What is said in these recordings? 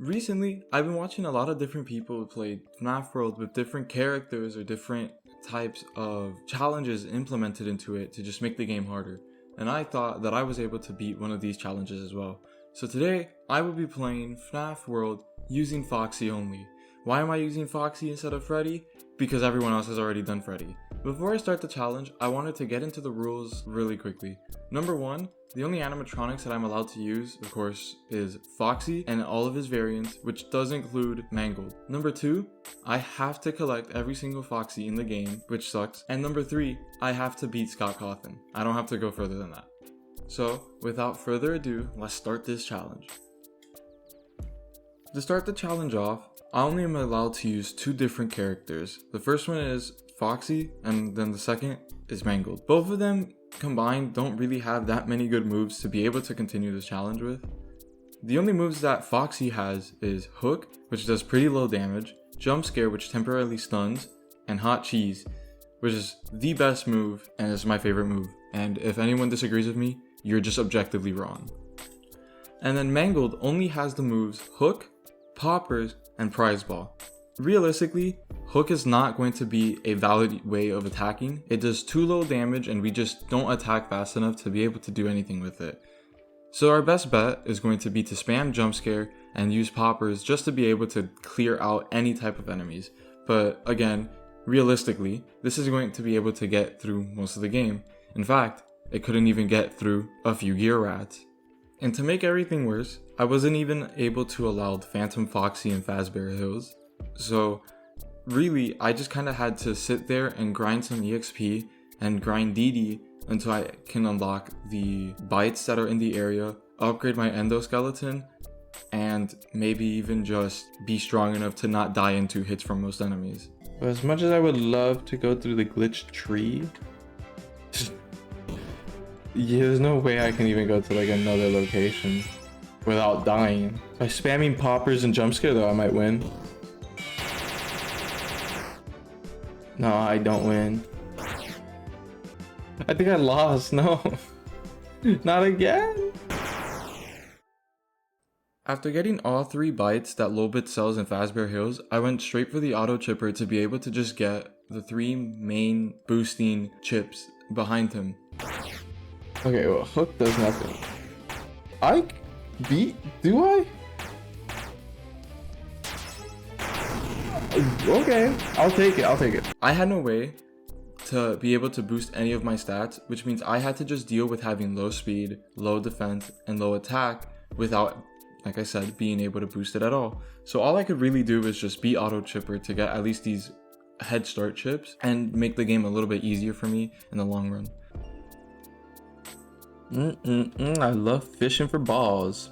Recently, I've been watching a lot of different people play FNaF World with different characters or different types of challenges implemented into it to just make the game harder. And I thought that I was able to beat one of these challenges as well. So today, I will be playing FNaF World using Foxy only. Why am I using Foxy instead of Freddy? Because everyone else has already done Freddy. Before I start the challenge, I wanted to get into the rules really quickly. Number 1, the only animatronics that I'm allowed to use, of course, is Foxy and all of his variants, which does include Mangled. Number 2, I have to collect every single Foxy in the game, which sucks. And number 3, I have to beat Cawthon. I don't have to go further than that. So, without further ado, let's start this challenge. To start the challenge off, I only am allowed to use 2 different characters. The first one is Foxy, and then the second is Mangled. Both of them combined don't really have that many good moves to be able to continue this challenge with. The only moves that Foxy has is Hook, which does pretty low damage, Jump Scare, which temporarily stuns, and Hot Cheese, which is the best move and is my favorite move. And if anyone disagrees with me, you're just objectively wrong. And then Mangled only has the moves Hook, Poppers, and Prize Ball. Realistically, Hook is not going to be a valid way of attacking. It does too low damage and we just don't attack fast enough to be able to do anything with it. So our best bet is going to be to spam Jump Scare and use Poppers just to be able to clear out any type of enemies. But again, realistically, this is going to be able to get through most of the game. In fact, it couldn't even get through a few gear rats. And to make everything worse, I wasn't even able to allow Phantom Foxy and Fazbear Hills. So really, I just kind of had to sit there and grind some EXP and grind DD until I can unlock the bites that are in the area, upgrade my endoskeleton, and maybe even just be strong enough to not die in 2 hits from most enemies. But as much as I would love to go through the glitched tree, yeah, there's no way I can even go to like another location without dying. By spamming Poppers and Jump Scare though, I might win. No, I don't win. I think I lost. No. Not again. After getting all 3 bites that Lobit sells in Fazbear Hills, I went straight for the auto chipper to be able to just get the 3 main boosting chips behind him. Okay, well, Hook does nothing. Do I? Okay, I'll take it. I had no way to be able to boost any of my stats, which means I had to just deal with having low speed, low defense, and low attack without, like I said, being able to boost it at all. So all I could really do was just be auto chipper to get at least these head start chips and make the game a little bit easier for me in the long run. I love fishing for balls.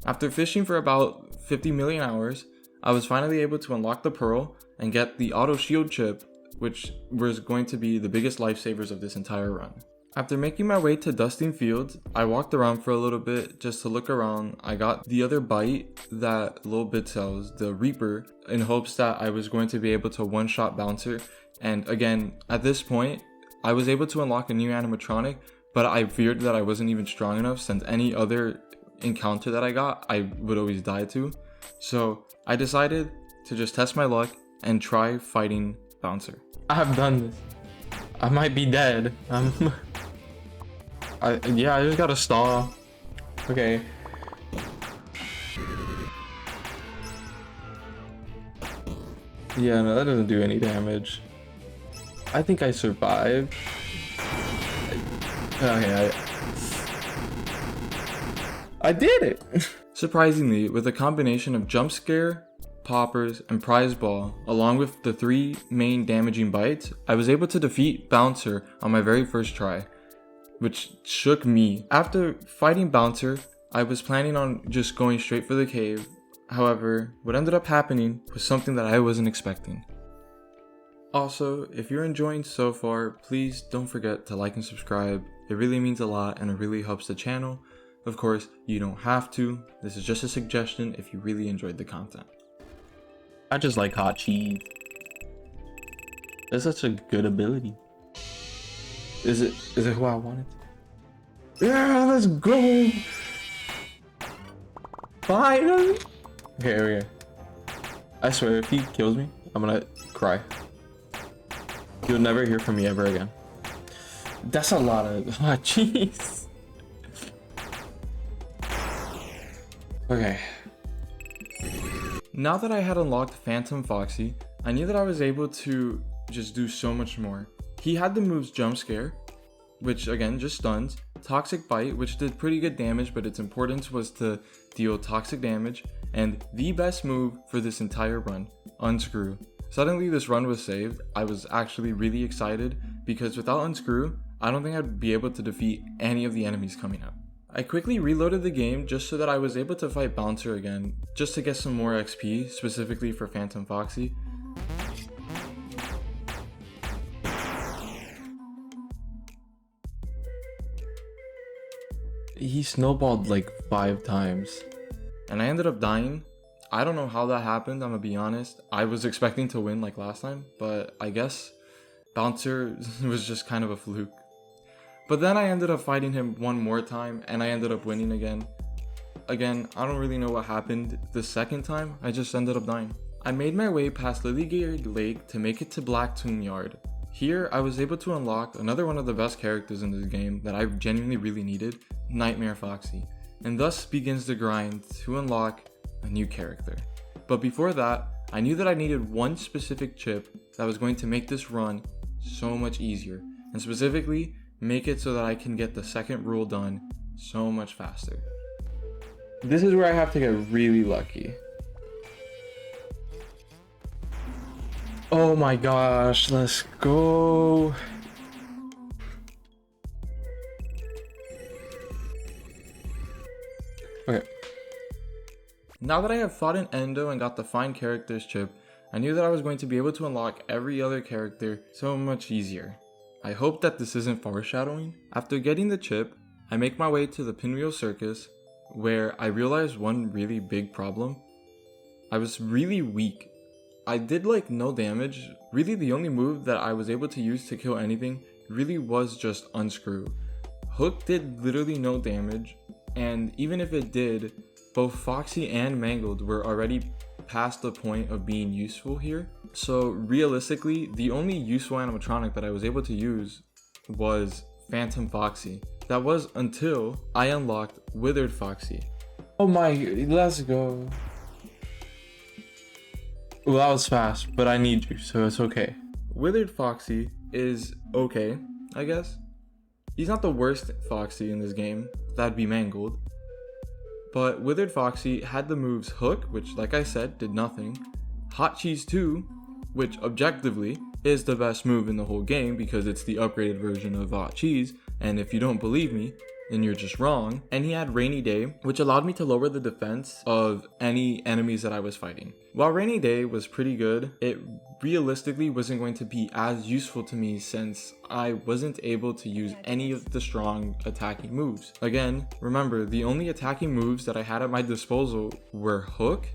After fishing for about 50 million hours, I was finally able to unlock the pearl and get the auto shield chip, which was going to be the biggest lifesavers of this entire run. After making my way to Dusting Fields, I walked around for a little bit just to look around. I got the other bite that Lil Bit sells, the Reaper, in hopes that I was going to be able to one-shot Bouncer. And again, at this point, I was able to unlock a new animatronic, but I feared that I wasn't even strong enough since any other encounter that I got, I would always die to. So I decided to just test my luck and try fighting Bouncer. I have done this. I might be dead. I just gotta stall. Okay. Yeah, no, that doesn't do any damage. I think I survived. Okay, I did it! Surprisingly, with a combination of Jump Scare, Poppers, and Prize Ball, along with the 3 main damaging bites, I was able to defeat Bouncer on my very first try, which shook me. After fighting Bouncer, I was planning on just going straight for the cave. However, what ended up happening was something that I wasn't expecting. Also, if you're enjoying so far, please don't forget to like and subscribe. It really means a lot and it really helps the channel. Of course, you don't have to. This is just a suggestion if you really enjoyed the content. I just like hot cheese. That's such a good ability. Is it who I wanted? Yeah, let's go. Finally. Okay. I swear, if he kills me, I'm gonna cry. You'll never hear from me ever again. That's a lot of... Ah, jeez. Okay. Now that I had unlocked Phantom Foxy, I knew that I was able to just do so much more. He had the moves Jump Scare, which again just stuns, Toxic Bite, which did pretty good damage, but its importance was to deal toxic damage, and the best move for this entire run, Unscrew. Suddenly this run was saved. I was actually really excited because without Unscrew, I don't think I'd be able to defeat any of the enemies coming up. I quickly reloaded the game just so that I was able to fight Bouncer again, just to get some more XP, specifically for Phantom Foxy. He snowballed like 5 times. And I ended up dying. I don't know how that happened, I'm gonna be honest. I was expecting to win like last time, but I guess Bouncer was just kind of a fluke. But then I ended up fighting him one more time and I ended up winning again. Again, I don't really know what happened the second time, I just ended up dying. I made my way past Lilygate Lake to make it to Blacktoon Yard. Here, I was able to unlock another one of the best characters in this game that I genuinely really needed, Nightmare Foxy. And thus begins the grind to unlock a new character. But before that, I knew that I needed one specific chip that was going to make this run so much easier. And specifically, make it so that I can get the second rule done so much faster. This is where I have to get really lucky. Oh my gosh, let's go. Okay. Now that I have fought an Endo and got the Find Characters chip, I knew that I was going to be able to unlock every other character so much easier. I hope that this isn't foreshadowing. After getting the chip, I make my way to the Pinwheel Circus, where I realized one really big problem. I was really weak. I did like no damage. Really the only move that I was able to use to kill anything really was just Unscrew. Hook did literally no damage, and even if it did, both Foxy and Mangled were already past the point of being useful here. So realistically, the only useful animatronic that I was able to use was Phantom Foxy. That was until I unlocked Withered Foxy. Oh my, let's go. Well, that was fast, but I need you, so it's okay. Withered Foxy is okay, I guess. He's not the worst Foxy in this game, that'd be Mangled. But Withered Foxy had the moves Hook, which like I said, did nothing. Hot Cheese 2, which objectively is the best move in the whole game because it's the upgraded version of Hot Cheese, and if you don't believe me, then you're just wrong. And he had Rainy Day, which allowed me to lower the defense of any enemies that I was fighting. While Rainy Day was pretty good, it realistically wasn't going to be as useful to me since I wasn't able to use any of the strong attacking moves. Again, remember, the only attacking moves that I had at my disposal were Hook,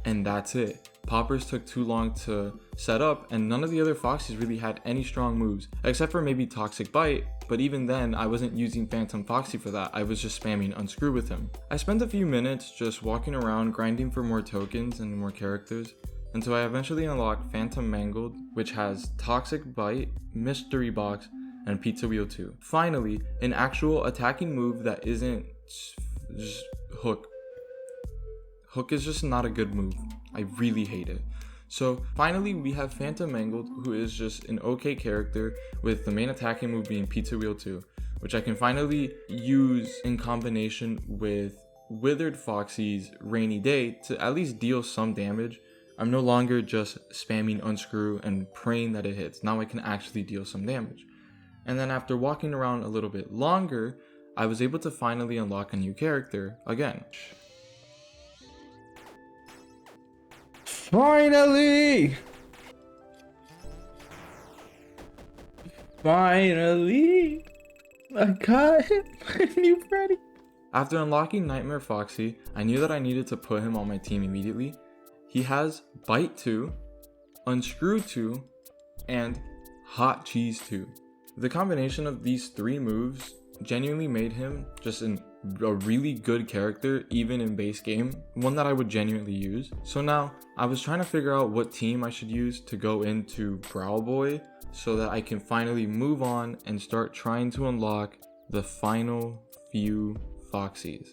and that's it. Poppers took too long to set up, and none of the other Foxys really had any strong moves, except for maybe Toxic Bite, but even then I wasn't using Phantom Foxy for that, I was just spamming Unscrew with him. I spent a few minutes just walking around grinding for more tokens and more characters, until I eventually unlocked Phantom Mangled, which has Toxic Bite, Mystery Box, and Pizza Wheel 2. Finally, an actual attacking move that isn't just Hook. Hook is just not a good move. I really hate it. So finally we have Phantom Mangled, who is just an okay character with the main attacking move being Pizza Wheel 2, which I can finally use in combination with Withered Foxy's Rainy Day to at least deal some damage. I'm no longer just spamming Unscrew and praying that it hits. Now I can actually deal some damage. And then after walking around a little bit longer, I was able to finally unlock a new character again. Finally! Finally! I got my new Freddy. After unlocking Nightmare Foxy, I knew that I needed to put him on my team immediately. He has Bite 2, Unscrew 2, and Hot Cheese 2. The combination of these three moves genuinely made him just a really good character, even in base game, one that I would genuinely use. So now I was trying to figure out what team I should use to go into Brawl Boy so that I can finally move on and start trying to unlock the final few Foxies.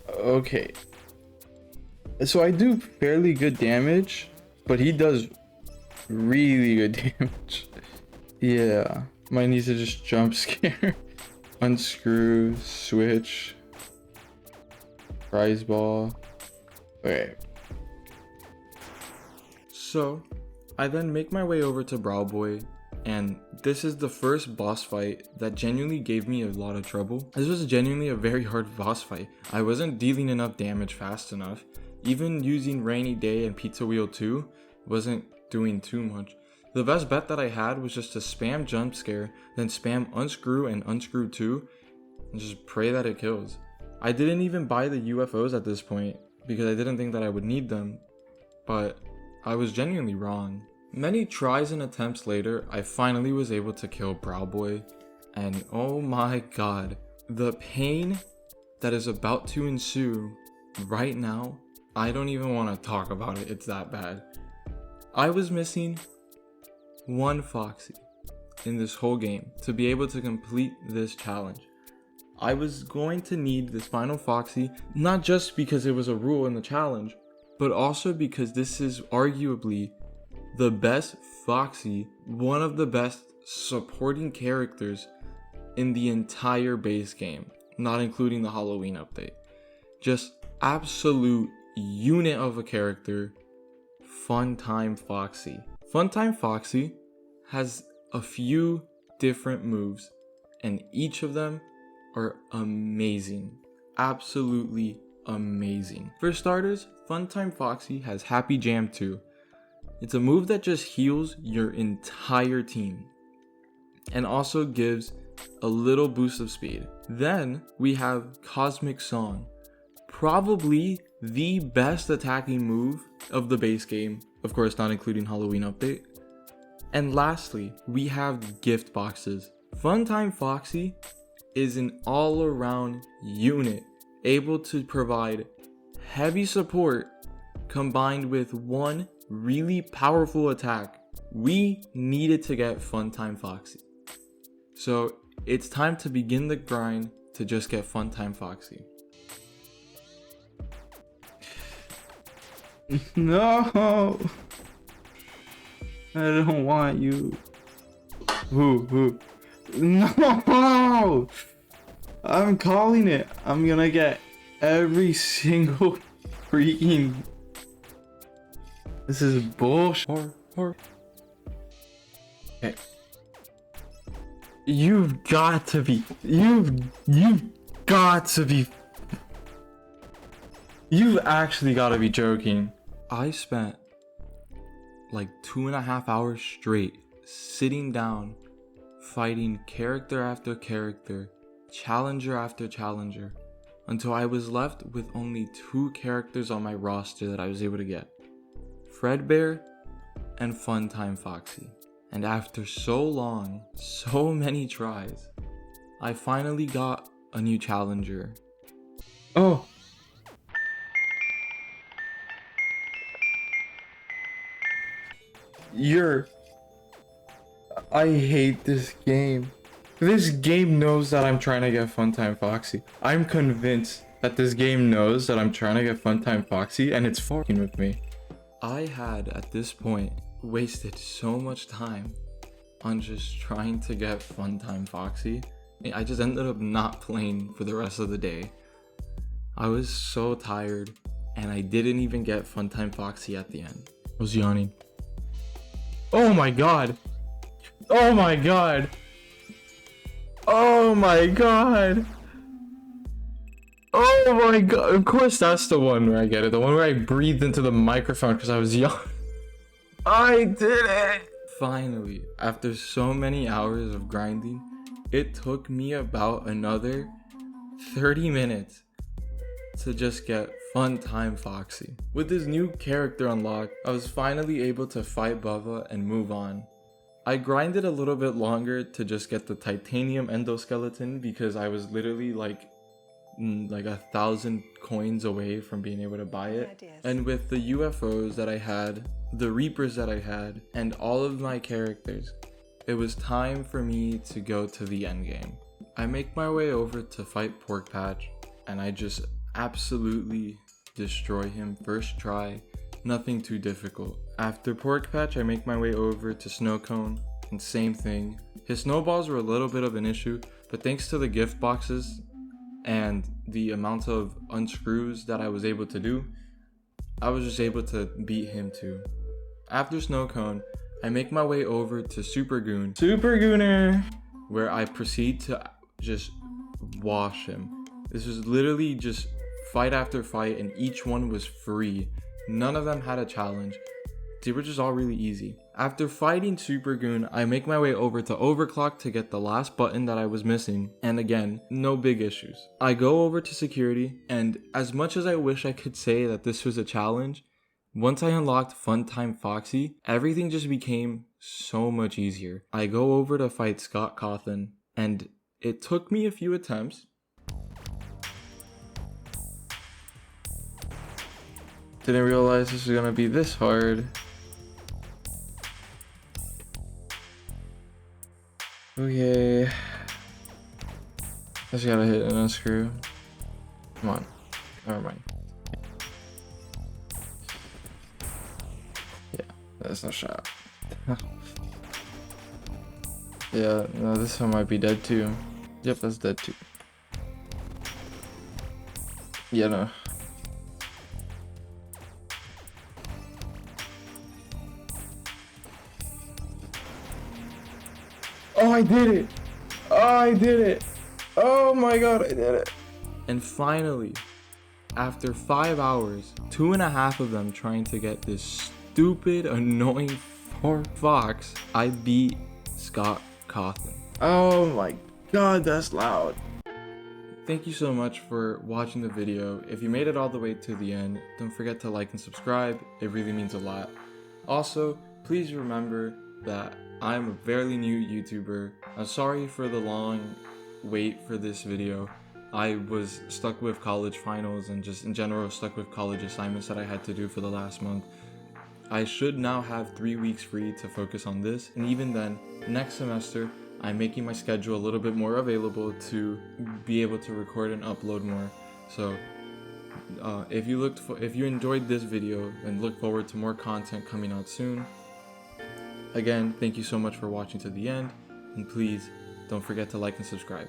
Okay. So I do fairly good damage, but he does really good damage. Yeah. Might need to just jump scare. Unscrew, switch. Prize ball. Okay. So I then make my way over to Brawl Boy, and this is the first boss fight that genuinely gave me a lot of trouble. This was genuinely a very hard boss fight. I wasn't dealing enough damage fast enough. Even using Rainy Day and Pizza Wheel 2 wasn't doing too much. The best bet that I had was just to spam jump scare, then spam unscrew and unscrew 2, and just pray that it kills. I didn't even buy the UFOs at this point because I didn't think that I would need them, but I was genuinely wrong. Many tries and attempts later, I finally was able to kill Brawl Boy, and oh my god, the pain that is about to ensue right now, I don't even want to talk about it, it's that bad. I was missing one Foxy in this whole game to be able to complete this challenge. I was going to need this final Foxy, not just because it was a rule in the challenge, but also because this is arguably the best Foxy, one of the best supporting characters in the entire base game, not including the Halloween update. Just absolute unit of a character, Funtime Foxy. Funtime Foxy has a few different moves, and each of them are amazing. Absolutely amazing. For starters, Funtime Foxy has Happy Jam 2. It's a move that just heals your entire team and also gives a little boost of speed. Then we have Cosmic Song, probably the best attacking move of the base game, of course not including Halloween update. And lastly, we have gift boxes. Funtime Foxy is an all-around unit, able to provide heavy support combined with one really powerful attack. We needed to get Funtime Foxy. So it's time to begin the grind to just get Funtime Foxy. No, I don't want you. Who? No, I'm calling it. I'm gonna get every single freaking. This is bullshit. Okay. You've got to be. You've actually got to be joking. I spent like 2.5 hours straight sitting down, fighting character after character, challenger after challenger, until I was left with only 2 characters on my roster that I was able to get. Fredbear and Funtime Foxy. And after so long, so many tries, I finally got a new challenger. Oh. I hate this game. This game knows that I'm trying to get Funtime Foxy. I'm convinced that this game knows that I'm trying to get Funtime Foxy and it's fucking with me. I had, at this point, wasted so much time on just trying to get Funtime Foxy. I just ended up not playing for the rest of the day. I was so tired, and I didn't even get Funtime Foxy at the end. I was yawning. Oh my god. Oh my god. Oh my god. Oh my god. Of course that's the one where I get it. The one where I breathed into the microphone because I was young. I did it. Finally, after so many hours of grinding, it took me about another 30 minutes to just get Funtime Foxy. With this new character unlocked, I was finally able to fight Bubba and move on. I grinded a little bit longer to just get the titanium endoskeleton because I was literally like 1,000 coins away from being able to buy it. And with the UFOs that I had, the Reapers that I had, and all of my characters, it was time for me to go to the endgame. I make my way over to fight Pork Patch, and I just absolutely destroy him first try. Nothing too difficult. After Pork Patch, I make my way over to Snow Cone, and same thing. His snowballs were a little bit of an issue, but thanks to the gift boxes and the amount of unscrews that I was able to do, I was just able to beat him too. After Snow Cone, I make my way over to Super Goon, where I proceed to just wash him. This was literally just fight after fight, and each one was free. None of them had a challenge. They were just all really easy. After fighting Super Goon, I make my way over to Overclock to get the last button that I was missing, and again, no big issues. I go over to security, and as much as I wish I could say that this was a challenge, once I unlocked Funtime Foxy, everything just became so much easier. I go over to fight Cawthon, and it took me a few attempts. Didn't realize this was gonna be this hard. Okay. Just gotta hit an unscrew. Come on. Never mind. Yeah, that's no shot. Yeah, no, this one might be dead too. Yep, that's dead too. Yeah, no. Oh, I did it! Oh, I did it! Oh my god, I did it! And finally, after 5 hours, 2.5 of them trying to get this stupid, annoying fox, I beat Cawthon. Oh my god, that's loud. Thank you so much for watching the video. If you made it all the way to the end, don't forget to like and subscribe. It really means a lot. Also, please remember that I'm a fairly new YouTuber. I'm sorry for the long wait for this video. I was stuck with college finals and just in general stuck with college assignments that I had to do for the last month. I should now have 3 weeks free to focus on this, and even then, next semester, I'm making my schedule a little bit more available to be able to record and upload more. So if you enjoyed this video, then look forward to more content coming out soon. Again, thank you so much for watching to the end, and please don't forget to like and subscribe.